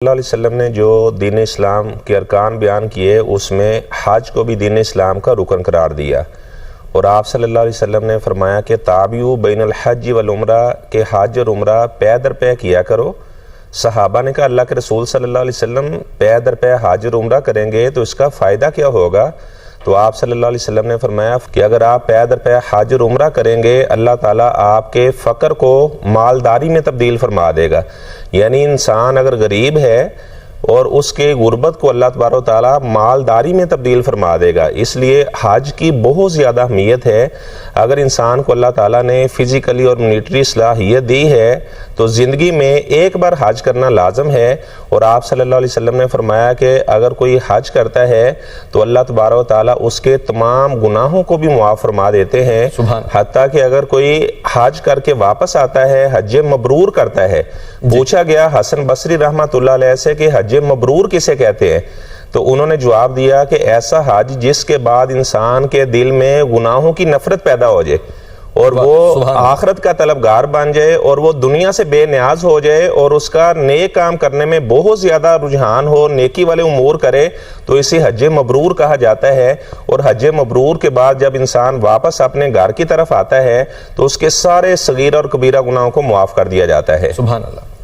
اللہ علیہ وسلم نے جو دین اسلام کے ارکان بیان کیے اس میں حج کو بھی دین اسلام کا رکن قرار دیا، اور آپ صلی اللہ علیہ وسلم نے فرمایا کہ تابعوا بین الحج والعمرہ، کہ حج اور عمرہ پے در پے کیا کرو۔ صحابہ نے کہا اللہ کے رسول صلی اللہ علیہ وسلم پے در پے حج اور عمرہ کریں گے تو اس کا فائدہ کیا ہوگا؟ تو آپ صلی اللہ علیہ وسلم نے فرمایا کہ اگر آپ پے در پے حج اور عمرہ کریں گے اللہ تعالیٰ آپ کے فقر کو مالداری میں تبدیل فرما دے گا۔ یعنی انسان اگر غریب ہے اور اس کے غربت کو اللہ تبارک و تعالیٰ مالداری میں تبدیل فرما دے گا، اس لیے حج کی بہت زیادہ اہمیت ہے۔ اگر انسان کو اللہ تعالیٰ نے فزیکلی اور مانیٹری صلاحیت دی ہے تو زندگی میں ایک بار حج کرنا لازم ہے، اور آپ صلی اللہ علیہ وسلم نے فرمایا کہ اگر کوئی حج کرتا ہے تو اللہ تبارک و تعالیٰ اس کے تمام گناہوں کو بھی معاف فرما دیتے ہیں، حتیٰ کہ اگر کوئی حج کر کے واپس آتا ہے حج مبرور کرتا ہے۔ پوچھا گیا حسن بصری رحمۃ اللہ علیہ سے کہ حج مبرور کسے کہتے ہیں؟ تو انہوں نے جواب دیا کہ ایسا حج جس کے بعد انسان کے دل میں گناہوں کی نفرت پیدا ہو جائے اور وہ آخرت کا طلبگار بن جائے اور وہ دنیا سے بے نیاز ہو جائے اور اس کا نیک کام کرنے میں بہت زیادہ رجحان ہو، نیکی والے امور کرے، تو اسے حج مبرور کہا جاتا ہے۔ اور حج مبرور کے بعد جب انسان واپس اپنے گھر کی طرف آتا ہے تو اس کے سارے صغیرہ اور کبیرہ گناہوں کو معاف کر دیا جاتا ہے۔ سبحان اللہ۔